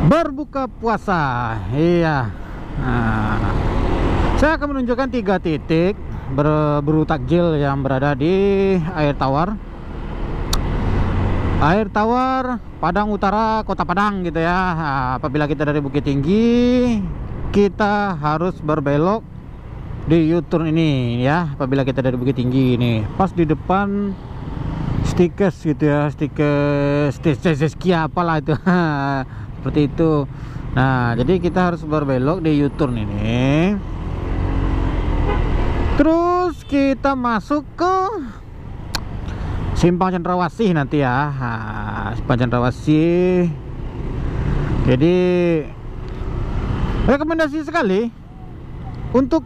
berbuka puasa. Iya. Nah, saya akan menunjukkan 3 titik berburu takjil yang berada di Air Tawar. Air Tawar, Padang Utara, Kota Padang gitu ya. Nah, apabila kita dari Bukit Tinggi, kita harus berbelok di U-turn ini ya. Apabila kita dari Bukit Tinggi ini, pas di depan Stikes gitu ya, Stikes apalah itu. Seperti itu. Nah, jadi kita harus berbelok di U-turn ini. Terus kita masuk ke Simpang Cendrawasih nanti ya. Nah, Simpang Cendrawasih. Jadi rekomendasi sekali untuk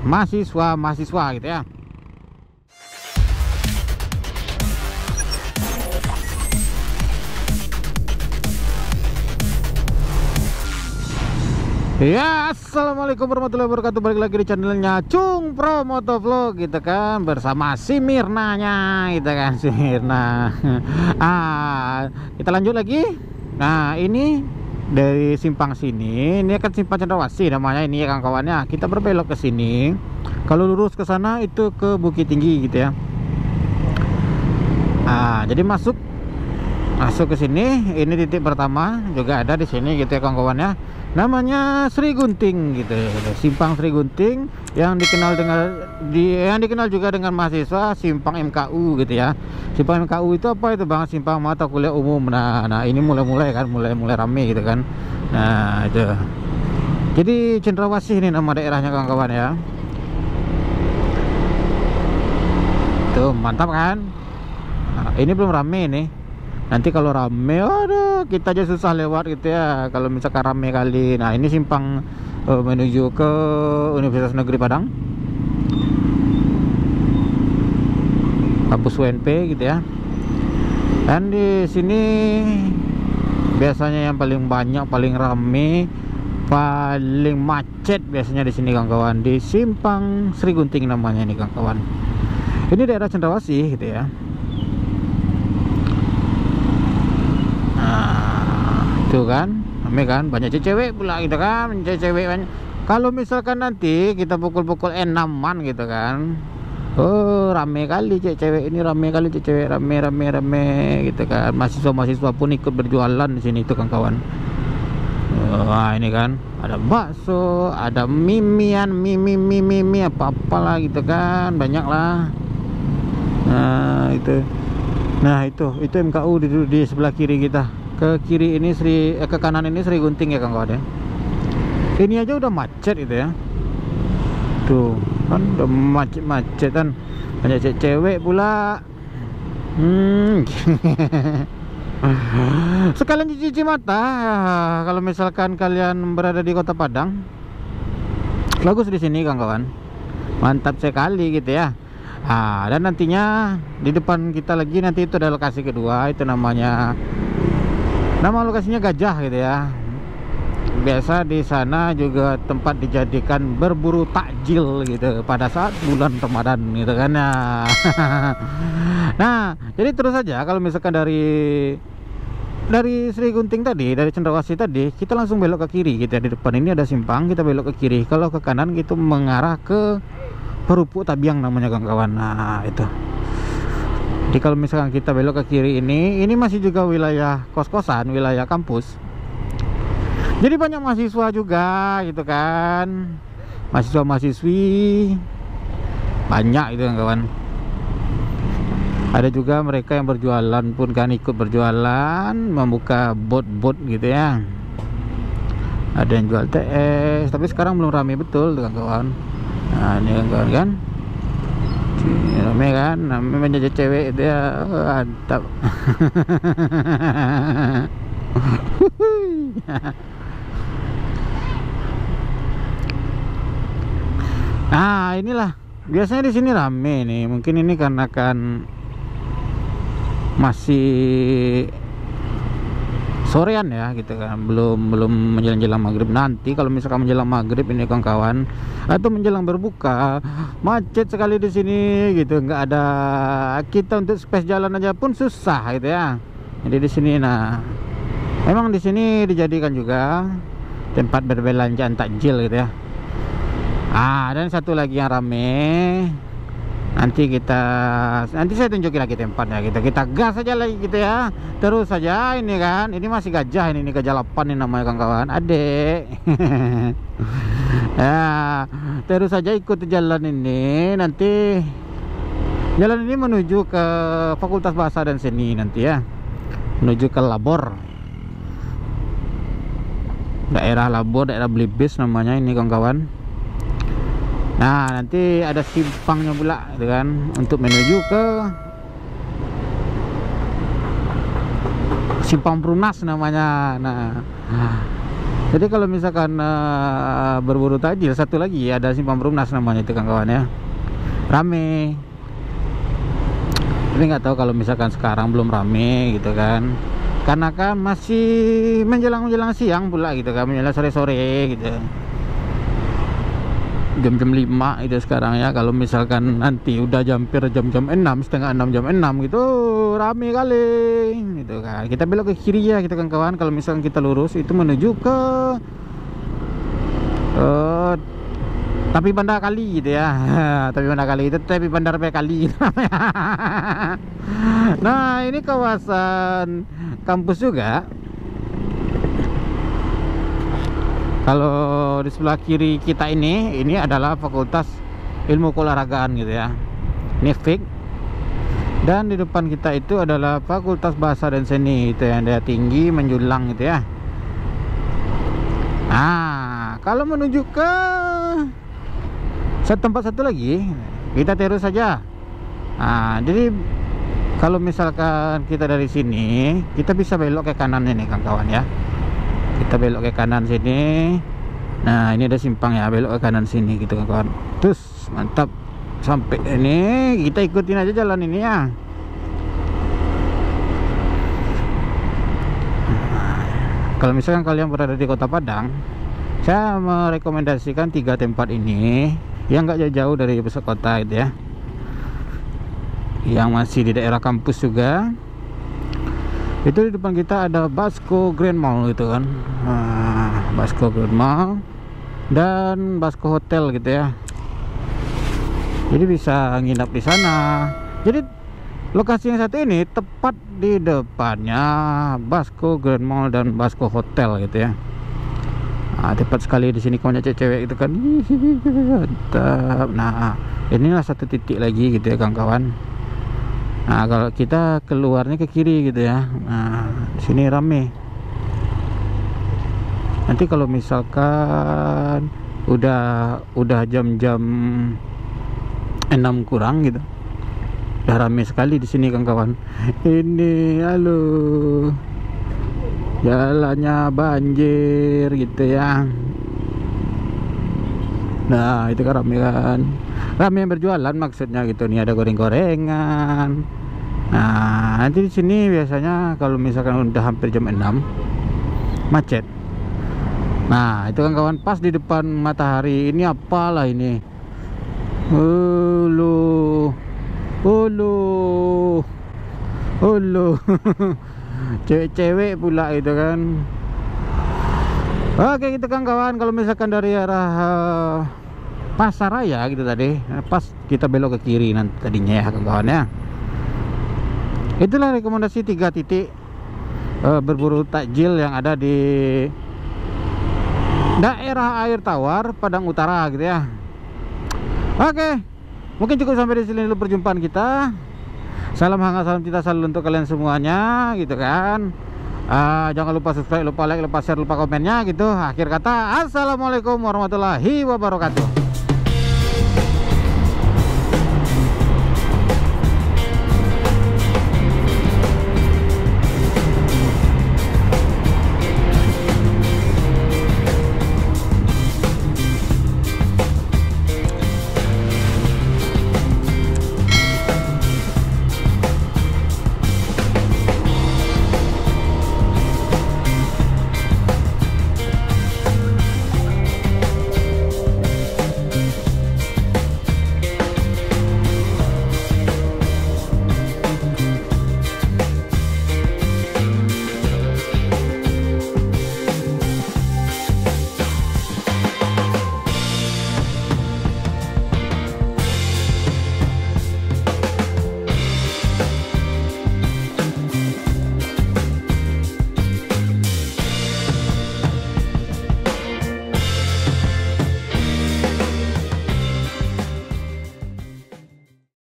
mahasiswa gitu ya. Ya, assalamualaikum warahmatullahi wabarakatuh. Balik lagi di channelnya Cung Pro Motovlog gitu kan, bersama si Mirnanya gitu kan, si Mirna. Kita lanjut lagi. Nah, ini dari simpang sini, ini kan Simpang Cendrawasih namanya ini ya kawan-kawannya. Kita berbelok ke sini. Kalau lurus ke sana itu ke Bukit Tinggi gitu ya. Jadi masuk ke sini. Ini titik pertama juga ada di sini gitu ya kawan-kawannya. Namanya Sri Gunting gitu ya. Simpang Sri Gunting yang dikenal juga dengan mahasiswa Simpang MKU gitu ya. Simpang MKU itu apa itu Bang? Simpang mata kuliah umum. Nah ini mulai rame gitu kan. Nah itu. Jadi Cendrawasih ini nama daerahnya kawan-kawan ya. Tuh mantap kan? Nah, ini belum rame nih. Nanti kalau rame, aduh, kita aja susah lewat gitu ya. Kalau misalkan rame kali. Nah, ini simpang menuju ke Universitas Negeri Padang, kampus UNP gitu ya. Dan di sini biasanya yang paling banyak, paling rame, paling macet biasanya di sini kawan-kawan, di Simpang Sri Gunting namanya ini kawan-kawan. Ini daerah Cendrawasih gitu ya. Tuh kan, rame kan, banyak cewek pula gitu kan, cewek banyak. Kalau misalkan nanti kita pukul-pukul 6-an gitu kan, oh rame kali cewek ini, rame kali cewek, rame gitu kan. Mahasiswa pun ikut berjualan di sini tuh kawan-kawan. Wah ini kan, ada bakso, ada mimi apa-apalah gitu kan, banyak lah. Nah itu MKU di sebelah kiri kita. Ke kiri ini ke kanan ini Sri Gunting ya kawan-kawan ya. Ini aja udah macet itu ya. Tuh kan udah macetan, banyak cewek pula. Sekalian cuci mata kalau misalkan kalian berada di Kota Padang. Bagus di sini kawan-kawan. Mantap sekali gitu ya. Dan nantinya di depan kita lagi nanti itu ada lokasi kedua, itu nama lokasinya Gajah gitu ya. Biasa di sana juga tempat dijadikan berburu takjil gitu pada saat bulan Ramadan gitu kan ya. Nah, jadi terus saja kalau misalkan dari Sri Gunting tadi, dari Cendrawasih tadi, kita langsung belok ke kiri gitu ya. Di depan ini ada simpang, kita belok ke kiri. Kalau ke kanan gitu mengarah ke Perupuk Tabiang namanya kawan-kawan. Nah, itu. Jadi kalau misalkan kita belok ke kiri ini masih juga wilayah kos-kosan, wilayah kampus. Jadi banyak mahasiswa juga gitu kan, mahasiswa-mahasiswi banyak itu kawan. Ada juga mereka yang berjualan pun kan, ikut berjualan, membuka bot-bot gitu ya. Ada yang jual TS, tapi sekarang belum ramai betul kawan. Nah ini kawan kan. Rame kan, namanya cewek itu ya, mantap. Nah inilah biasanya di sini rame nih. Mungkin ini karena kan masih sorean ya gitu kan, belum menjelang maghrib. Nanti kalau misalkan menjelang maghrib ini kawan-kawan, atau menjelang berbuka, macet sekali di sini gitu, nggak ada, kita untuk space jalan aja pun susah gitu ya. Jadi di sini nah Memang di sini dijadikan juga tempat berbelanjaan takjil gitu ya. Dan satu lagi yang rame. Nanti saya tunjukin lagi tempatnya gitu. Kita gas aja lagi gitu ya. Terus saja ini kan. Ini masih gajah ini gajah 8 ini namanya kawan-kawan. Adek. Ya, terus saja ikut jalan ini. Nanti jalan ini menuju ke Fakultas Bahasa dan Seni nanti ya. Menuju ke Labor. Daerah Labor, daerah Blibis namanya ini kawan-kawan. Nah, nanti ada simpangnya pula gitu kan, untuk menuju ke Simpang Perunas namanya. Nah, jadi kalau misalkan berburu takjil, satu lagi ada Simpang Perunas namanya itu kawan-kawan ya. Rame. Tapi nggak tahu kalau misalkan sekarang belum rame gitu kan. Karena kan masih menjelang siang pula gitu kan, menjelang sore-sore gitu. Jam-jam 5 itu sekarang ya. Kalau misalkan nanti udah hampir jam-jam 6, setengah 6, jam 6 gitu rame kali gitu kan. Kita belok ke kiri ya gitu kan kawan. Kalau misalkan kita lurus itu menuju ke Tapi Bandar Kali gitu ya. Tapi Bandar Kali itu Tapi Bandar Kali gitu. Nah, ini kawasan kampus juga. Kalau di sebelah kiri kita ini adalah Fakultas Ilmu Keolahragaan gitu ya. Ini FIK. Dan di depan kita itu adalah Fakultas Bahasa dan Seni itu yang dia tinggi menjulang gitu ya. Nah, kalau menuju ke tempat satu lagi, kita terus saja. Nah, jadi kalau misalkan kita dari sini, kita bisa belok ke kanan ini kawan-kawan ya. Kita belok ke kanan sini. Nah, ini ada simpang ya, belok ke kanan sini gitu kawan. Terus mantap. Sampai ini kita ikutin aja jalan ini ya. Kalau misalkan kalian berada di Kota Padang, saya merekomendasikan 3 tempat ini yang nggak jauh dari pusat kota gitu ya, yang masih di daerah kampus juga. Itu di depan kita ada Basco Grand Mall gitu kan. Basco Grand Mall dan Basco Hotel gitu ya. Jadi bisa nginap di sana. Jadi lokasi yang satu ini tepat di depannya Basco Grand Mall dan Basco Hotel gitu ya. Tepat sekali di sini kawannya cewek itu kan. Mantap. Nah, inilah satu titik lagi gitu ya kawan-kawan. Nah, kalau kita keluarnya ke kiri gitu ya. Nah, di sini rame. Nanti kalau misalkan udah jam-jam 6 kurang gitu, udah rame sekali di sini kawan-kawan. Ini halo, jalannya banjir gitu ya. Nah, itu kan rame kan. Rame yang berjualan maksudnya gitu. Nih ada goreng-gorengan. Nah, nanti di sini biasanya kalau misalkan udah hampir jam 6 macet. Nah, itu kan kawan pas di depan Matahari. Ini apalah ini? Hulu. Cewek-cewek pula itu kan. Oke gitu kan kawan. Kalau misalkan dari arah Pasar Raya gitu tadi, pas kita belok ke kiri nanti tadinya ya kawan ya. Itulah rekomendasi 3 titik berburu takjil yang ada di daerah Air Tawar, Padang Utara gitu ya. Oke, mungkin cukup sampai di sini dulu perjumpaan kita. Salam hangat, salam cinta selalu untuk kalian semuanya gitu kan. Jangan lupa subscribe, lupa like, lupa share, lupa komennya gitu. Akhir kata, assalamualaikum warahmatullahi wabarakatuh.